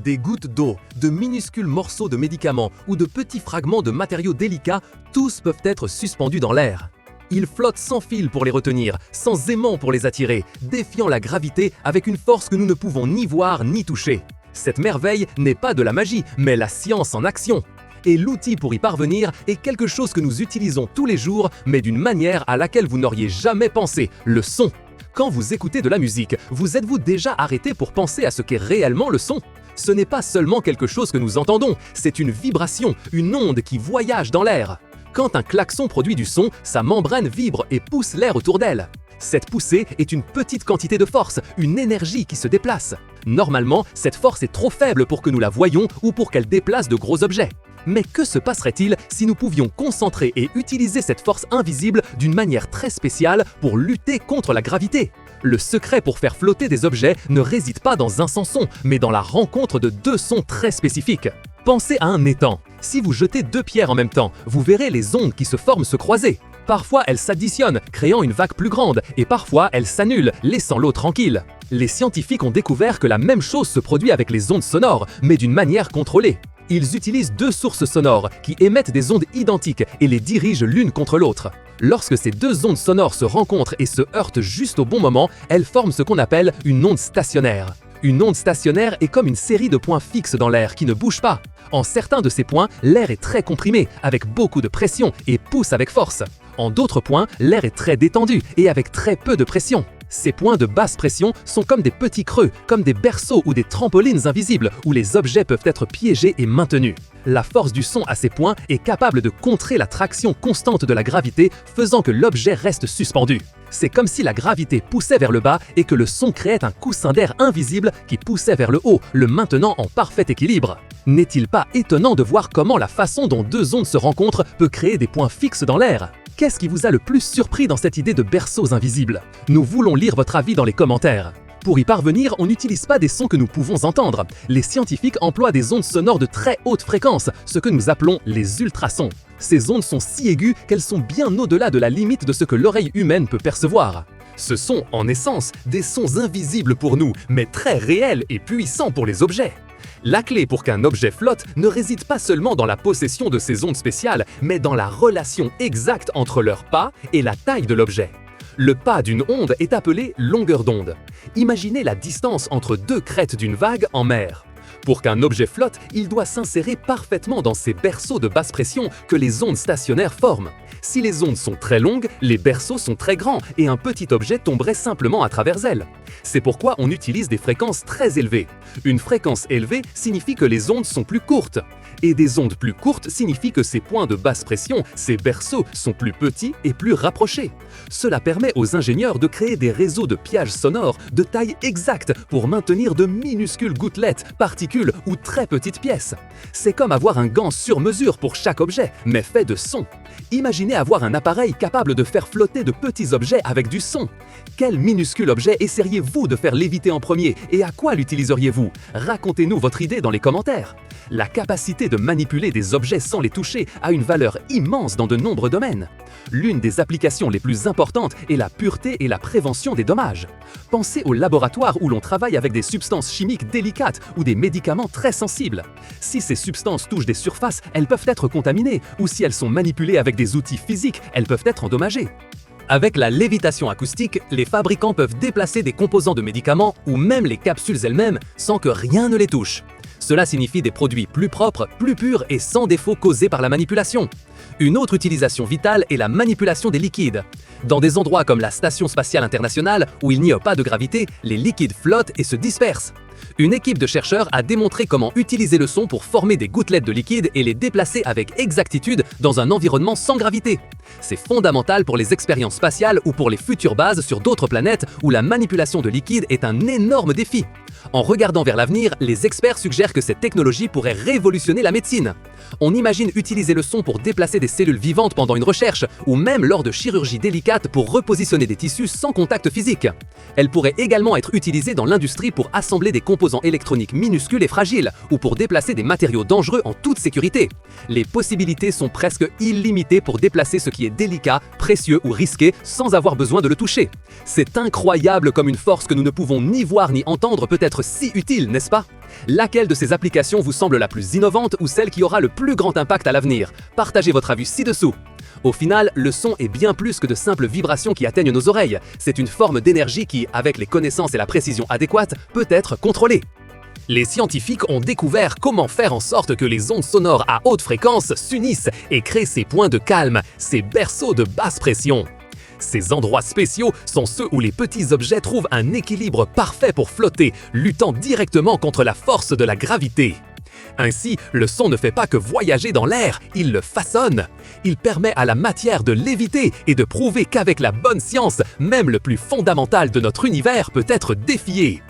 Des gouttes d'eau, de minuscules morceaux de médicaments ou de petits fragments de matériaux délicats, tous peuvent être suspendus dans l'air. Ils flottent sans fil pour les retenir, sans aimant pour les attirer, défiant la gravité avec une force que nous ne pouvons ni voir ni toucher. Cette merveille n'est pas de la magie, mais la science en action. Et l'outil pour y parvenir est quelque chose que nous utilisons tous les jours, mais d'une manière à laquelle vous n'auriez jamais pensé, le son. Quand vous écoutez de la musique, vous êtes-vous déjà arrêté pour penser à ce qu'est réellement le son ? Ce n'est pas seulement quelque chose que nous entendons, c'est une vibration, une onde qui voyage dans l'air. Quand un klaxon produit du son, sa membrane vibre et pousse l'air autour d'elle. Cette poussée est une petite quantité de force, une énergie qui se déplace. Normalement, cette force est trop faible pour que nous la voyions ou pour qu'elle déplace de gros objets. Mais que se passerait-il si nous pouvions concentrer et utiliser cette force invisible d'une manière très spéciale pour lutter contre la gravité ? Le secret pour faire flotter des objets ne réside pas dans un seul son, mais dans la rencontre de deux sons très spécifiques. Pensez à un étang. Si vous jetez deux pierres en même temps, vous verrez les ondes qui se forment se croiser. Parfois, elles s'additionnent, créant une vague plus grande, et parfois, elles s'annulent, laissant l'eau tranquille. Les scientifiques ont découvert que la même chose se produit avec les ondes sonores, mais d'une manière contrôlée. Ils utilisent deux sources sonores qui émettent des ondes identiques et les dirigent l'une contre l'autre. Lorsque ces deux ondes sonores se rencontrent et se heurtent juste au bon moment, elles forment ce qu'on appelle une onde stationnaire. Une onde stationnaire est comme une série de points fixes dans l'air qui ne bougent pas. En certains de ces points, l'air est très comprimé, avec beaucoup de pression et pousse avec force. En d'autres points, l'air est très détendu et avec très peu de pression. Ces points de basse pression sont comme des petits creux, comme des berceaux ou des trampolines invisibles où les objets peuvent être piégés et maintenus. La force du son à ces points est capable de contrer la traction constante de la gravité, faisant que l'objet reste suspendu. C'est comme si la gravité poussait vers le bas et que le son créait un coussin d'air invisible qui poussait vers le haut, le maintenant en parfait équilibre. N'est-il pas étonnant de voir comment la façon dont deux ondes se rencontrent peut créer des points fixes dans l'air ? Qu'est-ce qui vous a le plus surpris dans cette idée de berceaux invisibles ? Nous voulons lire votre avis dans les commentaires. Pour y parvenir, on n'utilise pas des sons que nous pouvons entendre. Les scientifiques emploient des ondes sonores de très haute fréquence, ce que nous appelons les ultrasons. Ces ondes sont si aiguës qu'elles sont bien au-delà de la limite de ce que l'oreille humaine peut percevoir. Ce sont, en essence, des sons invisibles pour nous, mais très réels et puissants pour les objets. La clé pour qu'un objet flotte ne réside pas seulement dans la possession de ces ondes spéciales, mais dans la relation exacte entre leur pas et la taille de l'objet. Le pas d'une onde est appelé longueur d'onde. Imaginez la distance entre deux crêtes d'une vague en mer. Pour qu'un objet flotte, il doit s'insérer parfaitement dans ces berceaux de basse pression que les ondes stationnaires forment. Si les ondes sont très longues, les berceaux sont très grands et un petit objet tomberait simplement à travers elles. C'est pourquoi on utilise des fréquences très élevées. Une fréquence élevée signifie que les ondes sont plus courtes. Et des ondes plus courtes signifient que ces points de basse pression, ces berceaux, sont plus petits et plus rapprochés. Cela permet aux ingénieurs de créer des réseaux de pillages sonores de taille exacte pour maintenir de minuscules gouttelettes, particules ou très petites pièces. C'est comme avoir un gant sur mesure pour chaque objet, mais fait de son. Imaginez avoir un appareil capable de faire flotter de petits objets avec du son. Quel minuscule objet essayeriez-vous de faire léviter en premier et à quoi l'utiliseriez-vous ? Racontez-nous votre idée dans les commentaires. La capacité de manipuler des objets sans les toucher a une valeur immense dans de nombreux domaines. L'une des applications les plus importantes est la pureté et la prévention des dommages. Pensez au laboratoire où l'on travaille avec des substances chimiques délicates ou des médicaments très sensibles. Si ces substances touchent des surfaces, elles peuvent être contaminées, ou si elles sont manipulées avec des outils physiques, elles peuvent être endommagées. Avec la lévitation acoustique, les fabricants peuvent déplacer des composants de médicaments ou même les capsules elles-mêmes sans que rien ne les touche. Cela signifie des produits plus propres, plus purs et sans défaut causés par la manipulation. Une autre utilisation vitale est la manipulation des liquides. Dans des endroits comme la Station spatiale internationale, où il n'y a pas de gravité, les liquides flottent et se dispersent. Une équipe de chercheurs a démontré comment utiliser le son pour former des gouttelettes de liquide et les déplacer avec exactitude dans un environnement sans gravité. C'est fondamental pour les expériences spatiales ou pour les futures bases sur d'autres planètes où la manipulation de liquide est un énorme défi. En regardant vers l'avenir, les experts suggèrent que cette technologie pourrait révolutionner la médecine. On imagine utiliser le son pour déplacer des cellules vivantes pendant une recherche ou même lors de chirurgies délicates pour repositionner des tissus sans contact physique. Elle pourrait également être utilisée dans l'industrie pour assembler des composants électroniques minuscules et fragiles ou pour déplacer des matériaux dangereux en toute sécurité. Les possibilités sont presque illimitées pour déplacer ce qui est délicat, précieux ou risqué sans avoir besoin de le toucher. C'est incroyable comme une force que nous ne pouvons ni voir ni entendre peut être si utile, n'est-ce pas ? Laquelle de ces applications vous semble la plus innovante ou celle qui aura le plus grand impact à l'avenir? Partagez votre avis ci-dessous. Au final, le son est bien plus que de simples vibrations qui atteignent nos oreilles. C'est une forme d'énergie qui, avec les connaissances et la précision adéquates, peut être contrôlée. Les scientifiques ont découvert comment faire en sorte que les ondes sonores à haute fréquence s'unissent et créent ces points de calme, ces berceaux de basse pression. Ces endroits spéciaux sont ceux où les petits objets trouvent un équilibre parfait pour flotter, luttant directement contre la force de la gravité. Ainsi, le son ne fait pas que voyager dans l'air, il le façonne. Il permet à la matière de léviter et de prouver qu'avec la bonne science, même le plus fondamental de notre univers peut être défié.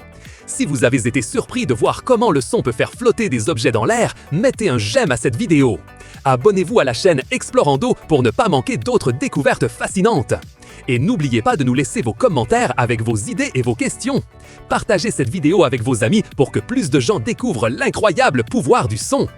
Si vous avez été surpris de voir comment le son peut faire flotter des objets dans l'air, mettez un j'aime à cette vidéo. Abonnez-vous à la chaîne Explorando pour ne pas manquer d'autres découvertes fascinantes. Et n'oubliez pas de nous laisser vos commentaires avec vos idées et vos questions. Partagez cette vidéo avec vos amis pour que plus de gens découvrent l'incroyable pouvoir du son.